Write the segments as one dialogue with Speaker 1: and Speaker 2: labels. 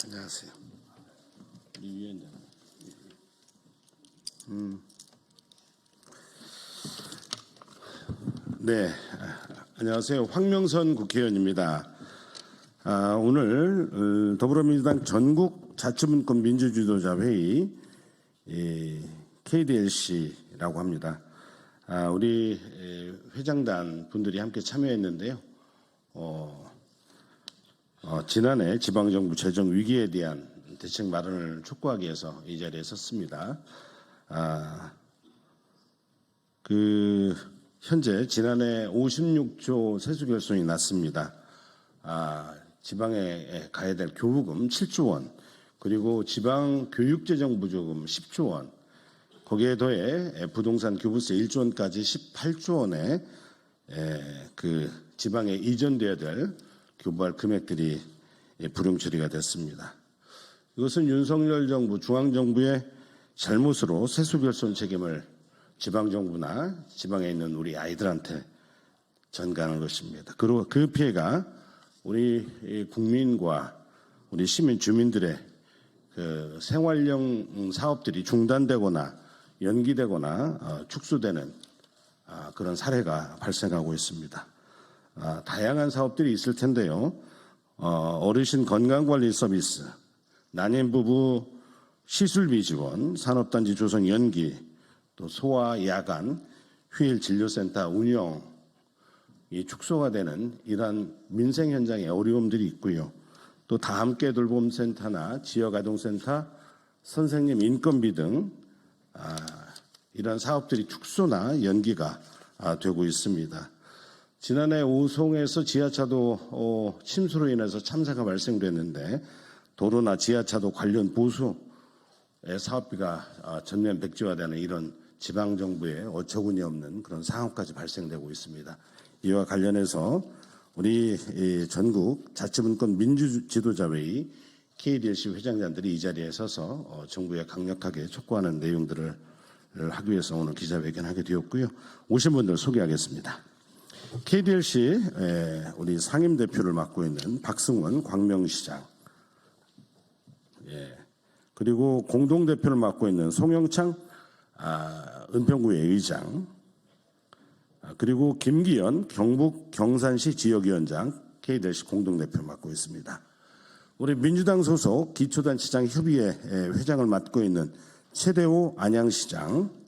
Speaker 1: 안녕하세요. 우리 위원장. 네, 안녕하세요. 황명선 국회의원입니다. 오늘 더불어민주당 전국 자치분권 민주지도자 회의 KDLC라고 합니다. 우리 회장단 분들이 함께 참여했는데요. 지난해 지방정부 재정 위기에 대한 대책 마련을 촉구하기 위해서 이 자리에 섰습니다. 현재 지난해 56조 세수 결손이 났습니다. 지방에 가야 될 교부금 7조 원, 그리고 지방 교육재정 부조금 10조 원, 거기에 더해 부동산 교부세 1조 원까지 18조 원의 지방에 이전돼야 될 교부할 금액들이 불용 처리가 됐습니다. 이것은 윤석열 정부, 중앙정부의 잘못으로 세수 결손 책임을 지방정부나 지방에 있는 우리 아이들한테 전가하는 것입니다. 그리고 그 피해가 우리 국민과 우리 시민 주민들의 생활형 사업들이 중단되거나 연기되거나 축소되는 그런 사례가 발생하고 있습니다. 다양한 사업들이 있을 텐데요. 어르신 건강관리 서비스, 난임부부 시술비 지원, 산업단지 조성 연기, 또 소아 야간 휴일 진료센터 운영이 축소가 되는 이러한 민생 현장의 어려움들이 있고요. 또 다함께 돌봄센터나 지역아동센터, 선생님 인건비 등 이러한 사업들이 축소나 연기가 되고 있습니다. 지난해 오송에서 지하차도 침수로 인해서 참사가 발생됐는데 도로나 지하차도 관련 보수의 사업비가 전면 백지화되는 이런 지방정부의 어처구니 없는 그런 상황까지 발생되고 있습니다. 이와 관련해서 우리 전국 자치분권 민주지도자회의 KDLC 회장단들이 이 자리에 서서 정부에 강력하게 촉구하는 내용들을 하기 위해서 오늘 기자회견하게 되었고요. 오신 분들 소개하겠습니다. KDLC 우리 상임대표를 맡고 있는 박승원 광명시장, 그리고 공동대표를 맡고 있는 송영창 은평구의 의장, 그리고 김기현 경북 경산시 지역위원장 KDLC 공동대표를 맡고 있습니다. 우리 민주당 소속 기초단체장 협의회 회장을 맡고 있는 최대호 안양시장,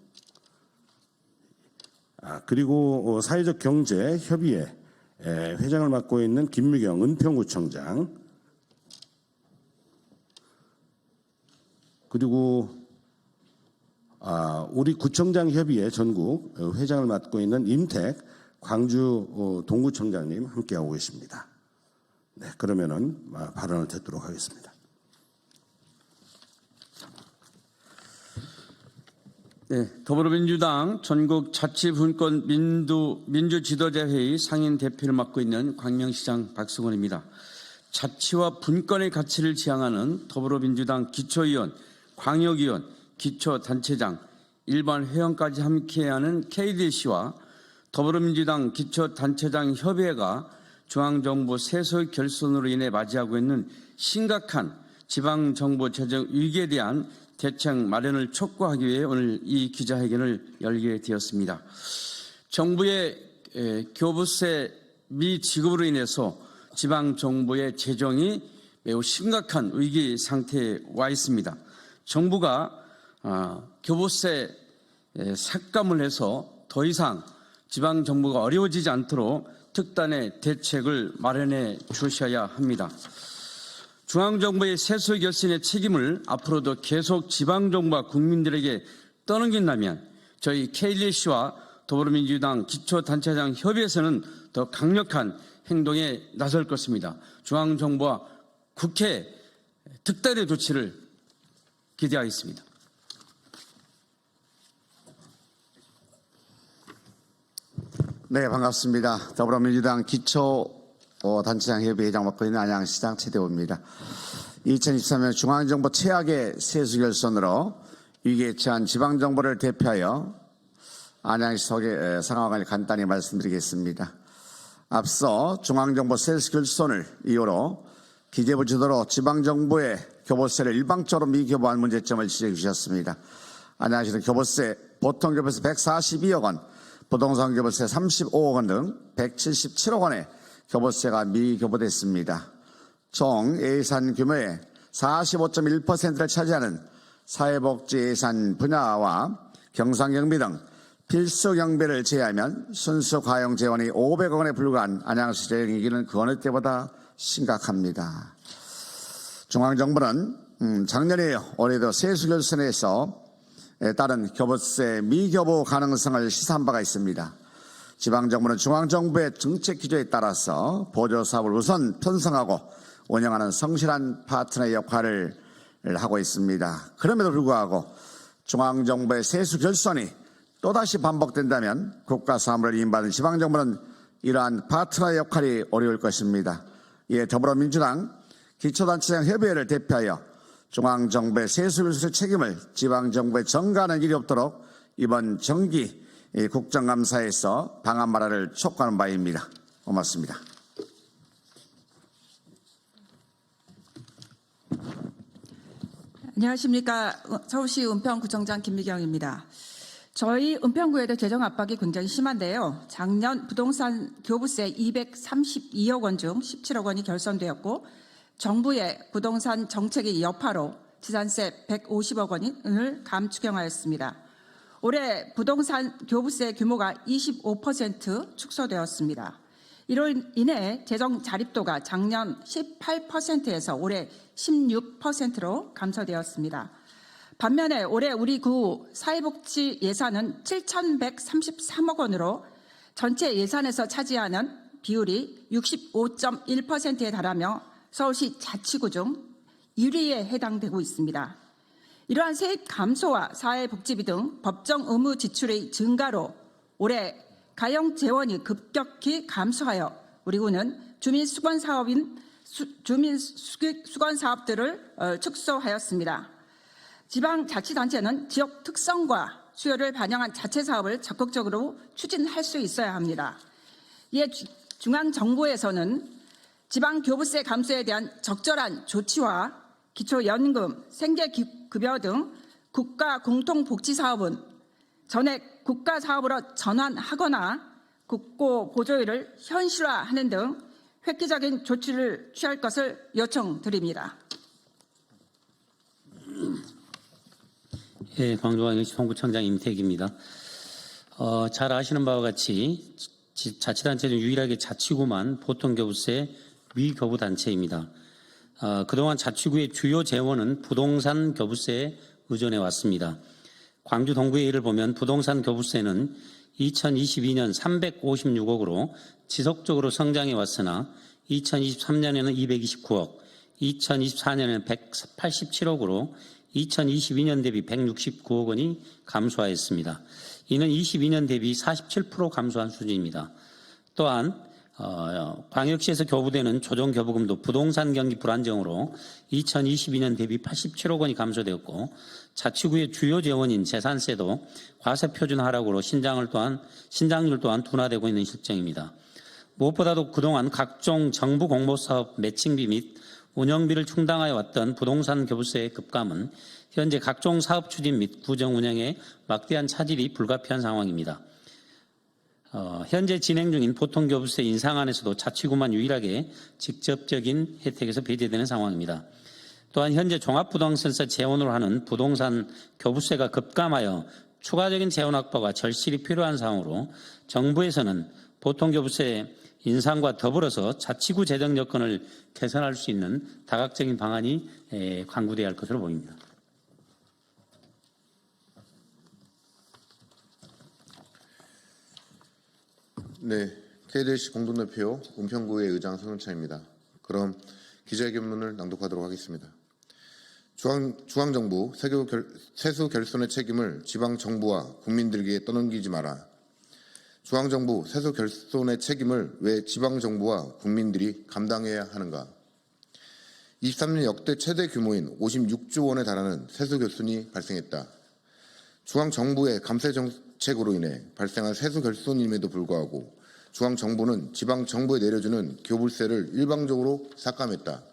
Speaker 1: 그리고 사회적 경제 협의회 회장을 맡고 있는 김미경 은평구청장, 그리고 우리 구청장 협의회 전국 회장을 맡고 있는 임택 광주 동구청장님 함께하고 계십니다. 네, 그러면은 발언을 듣도록 하겠습니다.
Speaker 2: 네, 더불어민주당 전국 자치분권 민주지도자회의 상임 대표를 맡고 있는 광명시장 박승원입니다. 자치와 분권의 가치를 지향하는 더불어민주당 기초의원, 광역의원, 기초단체장, 일반 회원까지 함께하는 KDLC와 더불어민주당 기초단체장 협의회가 중앙정부 세수 결손으로 인해 맞이하고 있는 심각한 지방정부 재정 위기에 대한 대책 마련을 촉구하기 위해 오늘 이 기자회견을 열게 되었습니다. 정부의 교부세 미지급으로 인해서 지방정부의 재정이 매우 심각한 위기 상태에 와 있습니다. 정부가 교부세 삭감을 해서 더 이상 지방정부가 어려워지지 않도록 특단의 대책을 마련해 주셔야 합니다. 중앙정부의 세수 결손의 책임을 앞으로도 계속 지방정부와 국민들에게 떠넘긴다면 저희 KDLC와 더불어민주당 기초단체장 협의회에서는 더 강력한 행동에 나설 것입니다. 중앙정부와 국회 특단의 조치를 기대하겠습니다.
Speaker 3: 네, 반갑습니다. 더불어민주당 기초단체장 협의회 회장 맡고 있는 안양시장 최대호입니다. 2023년 중앙정부 최악의 세수 결손으로 위기에 처한 지방정부를 대표하여 안양시 속의 상황을 간단히 말씀드리겠습니다. 앞서 중앙정부 세수 결손을 이유로 기재부 주도로 지방정부의 교부세를 일방적으로 미교부한 문제점을 지적해 주셨습니다. 안양시는 교부세, 보통교부세 142억 원, 부동산 교부세 35억 원 등 177억 원의 교부세가 미교부됐습니다. 총 예산 규모의 45.1%를 차지하는 사회복지 예산 분야와 경상경비 등 필수 경비를 제외하면 순수 가용 재원이 500억 원에 불과한 안양시 재정 위기는 그 어느 때보다 심각합니다. 중앙정부는 작년에 올해도 세수 결선에서 따른 교부세 미교부 가능성을 시사한 바가 있습니다. 지방정부는 중앙정부의 정책 기조에 따라서 보조사업을 우선 편성하고 운영하는 성실한 파트너의 역할을 하고 있습니다. 그럼에도 불구하고 중앙정부의 세수 결손이 또다시 반복된다면 국가사업을 위임받은 지방정부는 이러한 파트너의 역할이 어려울 것입니다. 이에 더불어민주당 기초단체장 협의회를 대표하여 중앙정부의 세수 결손의 책임을 지방정부에 전가하는 일이 없도록 이번 정기 국정감사에서 방한 마련을 촉구하는 바입니다. 고맙습니다.
Speaker 4: 안녕하십니까. 서울시 은평구청장 김미경입니다. 저희 은평구에도 재정 압박이 굉장히 심한데요. 작년 부동산 교부세 232억 원 중 17억 원이 결손되었고 정부의 부동산 정책의 여파로 지산세 150억 원을 감축형하였습니다. 올해 부동산 교부세 규모가 25% 축소되었습니다. 이로 인해 재정 자립도가 작년 18%에서 올해 16%로 감소되었습니다. 반면에 올해 우리 구 사회복지 예산은 7,133억 원으로 전체 예산에서 차지하는 비율이 65.1%에 달하며 서울시 자치구 중 1위에 해당되고 있습니다. 이러한 세입 감소와 사회복지비 등 법정 의무 지출의 증가로 올해 가용 재원이 급격히 감소하여 우리 구는 주민수건 사업들을 축소하였습니다. 지방자치단체는 지역 특성과 수요를 반영한 자체 사업을 적극적으로 추진할 수 있어야 합니다. 이에 중앙정부에서는 지방교부세 감소에 대한 적절한 조치와 기초연금, 생계급여 등 국가 공통복지사업은 전액 국가사업으로 전환하거나 국고 보조율을 현실화하는 등 획기적인 조치를 취할 것을 요청드립니다.
Speaker 5: 예, 광주광역시 송구청장 임택입니다. 잘 아시는 바와 같이 자치단체 중 유일하게 자치구만 보통교부세 미교부단체입니다. 그동안 자치구의 주요 재원은 부동산 교부세에 의존해 왔습니다. 광주 동구의 예를 보면 부동산 교부세는 2022년 356억으로 지속적으로 성장해 왔으나 2023년에는 229억, 2024년에는 187억으로 2022년 대비 169억 원이 감소하였습니다. 이는 22년 대비 47% 감소한 수준입니다. 또한 광역시에서 교부되는 조정교부금도 부동산 경기 불안정으로 2022년 대비 87억 원이 감소되었고 자치구의 주요 재원인 재산세도 과세표준 하락으로 신장률 또한 둔화되고 있는 실정입니다. 무엇보다도 그동안 각종 정부 공모사업 매칭비 및 운영비를 충당하여 왔던 부동산 교부세의 급감은 현재 각종 사업 추진 및 구정 운영에 막대한 차질이 불가피한 상황입니다. 현재 진행 중인 보통교부세 인상안에서도 자치구만 유일하게 직접적인 혜택에서 배제되는 상황입니다. 또한 현재 종합부동산세 재원으로 하는 부동산 교부세가 급감하여 추가적인 재원 확보가 절실히 필요한 상황으로 정부에서는 보통교부세 인상과 더불어서 자치구 재정 여건을 개선할 수 있는 다각적인 방안이 강구되어야 할 것으로 보입니다.
Speaker 6: 네, KDC 공동대표 은평구의 의장 성현차입니다. 그럼 기자회견문을 낭독하도록 하겠습니다. 중앙정부 세수 결손의 책임을 지방정부와 국민들에게 떠넘기지 마라. 중앙정부 세수 결손의 책임을 왜 지방정부와 국민들이 감당해야 하는가? 23년 역대 최대 규모인 56조 원에 달하는 세수 결손이 발생했다. 중앙정부의 감세 정책으로 인해 발생한 세수 결손임에도 불구하고 중앙정부는 지방정부에 내려주는 교부세를 일방적으로 삭감했다.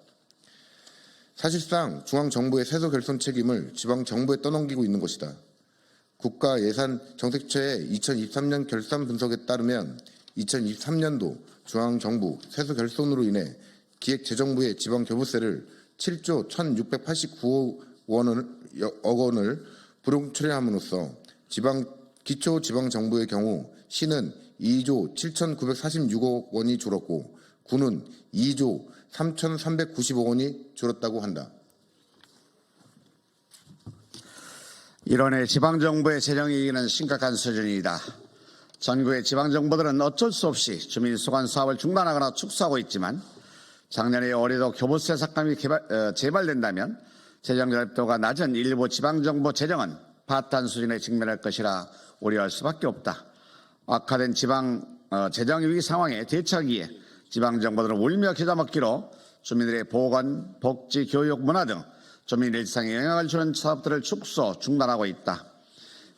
Speaker 6: 사실상 중앙정부의 세수 결손 책임을 지방정부에 떠넘기고 있는 것이다. 국가예산정책처의 2023년 결산 분석에 따르면 2023년도 중앙정부 세수 결손으로 인해 기획재정부의 지방교부세를 7조 1,689억 원을 불용 처리함으로써 기초지방정부의 경우 시는 2조 7,946억 원이 줄었고 구는 2조 3,395억 원이 줄었다고 한다.
Speaker 3: 이론의 지방정부의 재정이익은 심각한 수준이다. 전국의 지방정부들은 어쩔 수 없이 주민수관 사업을 중단하거나 축소하고 있지만 작년에 올해도 교부세 삭감이 재발된다면 재정 결합도가 낮은 일부 지방정부 재정은 파탄 수준에 직면할 것이라 우려할 수밖에 없다. 악화된 지방 재정위기 상황에 대처하기에 지방정부들은 울며 겨자먹기로 주민들의 보건, 복지, 교육, 문화 등 주민 일상에 영향을 주는 사업들을 축소, 중단하고 있다.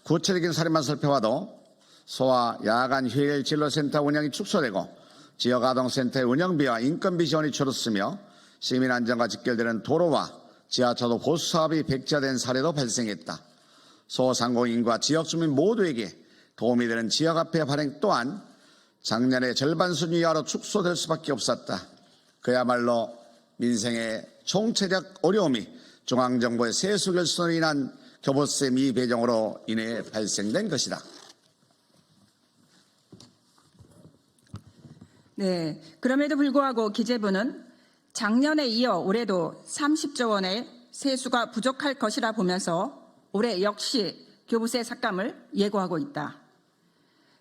Speaker 3: 구체적인 사례만 살펴봐도 소아, 야간, 휴일 진로센터 운영이 축소되고 지역아동센터의 운영비와 인건비 지원이 줄었으며 시민 안전과 직결되는 도로와 지하차도 보수 사업이 백지화된 사례도 발생했다. 소상공인과 지역주민 모두에게 도움이 되는 지역화폐 발행 또한 작년의 절반 수준 이하로 축소될 수밖에 없었다. 그야말로 민생의 총체적 어려움이 중앙정부의 세수 결손으로 인한 교부세 미배정으로 인해 발생된 것이다.
Speaker 4: 네, 그럼에도 불구하고 기재부는 작년에 이어 올해도 30조 원의 세수가 부족할 것이라 보면서 올해 역시 교부세 삭감을 예고하고 있다.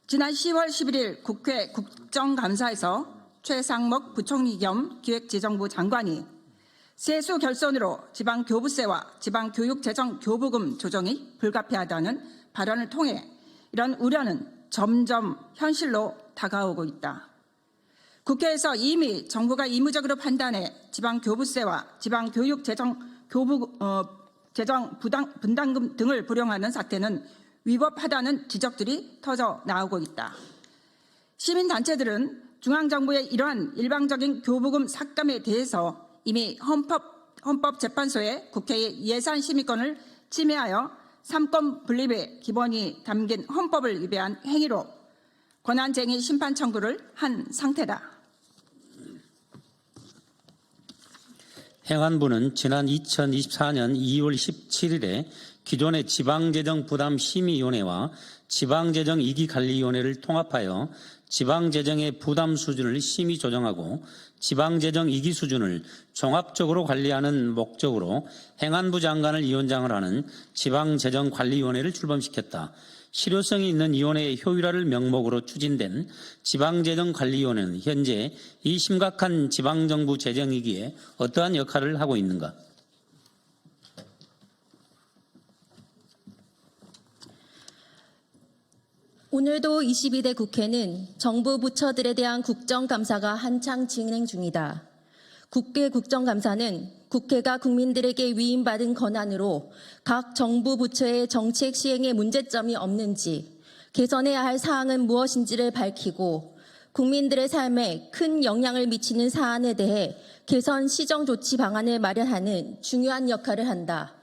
Speaker 4: 지난 10월 11일 국회 국정감사에서 최상목 부총리 겸 기획재정부 장관이 세수 결손으로 지방교부세와 지방교육재정교부금 조정이 불가피하다는 발언을 통해 이런 우려는 점점 현실로 다가오고 있다. 국회에서 이미 정부가 의무적으로 판단해 지방교부세와 지방교육재정 분담금 등을 불용하는 사태는 위법하다는 지적들이 터져 나오고 있다. 시민단체들은 중앙정부의 이러한 일방적인 교부금 삭감에 대해서 이미 헌법재판소에 국회의 예산심의권을 침해하여 삼권 분립의 기본이 담긴 헌법을 위배한 행위로 권한쟁의 심판 청구를 한 상태다.
Speaker 5: 행안부는 지난 2024년 2월 17일에 기존의 지방재정부담심의위원회와 지방재정이기관리위원회를 통합하여 지방재정의 부담 수준을 심의 조정하고 지방재정 이기 수준을 종합적으로 관리하는 목적으로 행안부 장관을 위원장을 하는 지방재정관리위원회를 출범시켰다. 실효성이 있는 위원회의 효율화를 명목으로 추진된 지방재정관리위원회는 현재 이 심각한 지방정부 재정위기에 어떠한 역할을 하고 있는가?
Speaker 7: 오늘도 22대 국회는 정부 부처들에 대한 국정감사가 한창 진행 중이다. 국회 국정감사는 국회가 국민들에게 위임받은 권한으로 각 정부 부처의 정책 시행에 문제점이 없는지, 개선해야 할 사항은 무엇인지를 밝히고 국민들의 삶에 큰 영향을 미치는 사안에 대해 개선 시정 조치 방안을 마련하는 중요한 역할을 한다.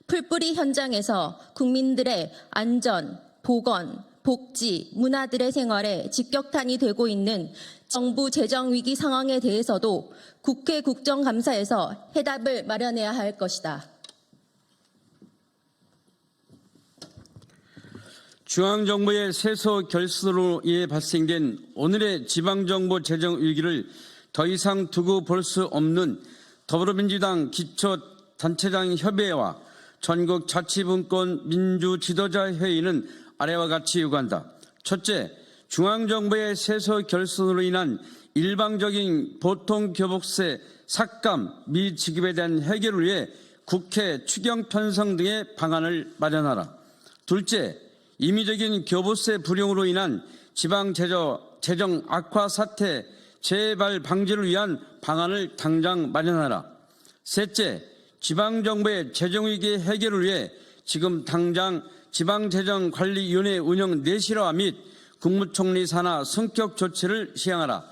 Speaker 7: 풀뿌리 현장에서 국민들의 안전, 보건, 복지, 문화들의 생활에 직격탄이 되고 있는 정부 재정 위기 상황에 대해서도 국회 국정감사에서 해답을 마련해야 할 것이다.
Speaker 2: 중앙정부의 세수 결손으로 인해 발생된 오늘의 지방정부 재정 위기를 더 이상 두고 볼 수 없는 더불어민주당 기초단체장 협의회와 전국자치분권 민주지도자회의는 아래와 같이 요구한다. 첫째, 중앙정부의 세수 결손으로 인한 일방적인 보통교부세 삭감 미지급에 대한 해결을 위해 국회 추경 편성 등의 방안을 마련하라. 둘째, 임의적인 교부세 불용으로 인한 지방재정 악화 사태 재발 방지를 위한 방안을 당장 마련하라. 셋째, 지방정부의 재정위기 해결을 위해 지금 당장 지방재정관리위원회 운영 내실화 및 국무총리 산하 성격 조치를 시행하라.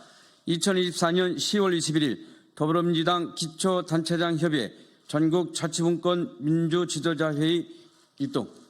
Speaker 2: 2024년 10월 21일 더불어민주당 기초단체장 협의 전국자치분권 민주지도자회의 입동.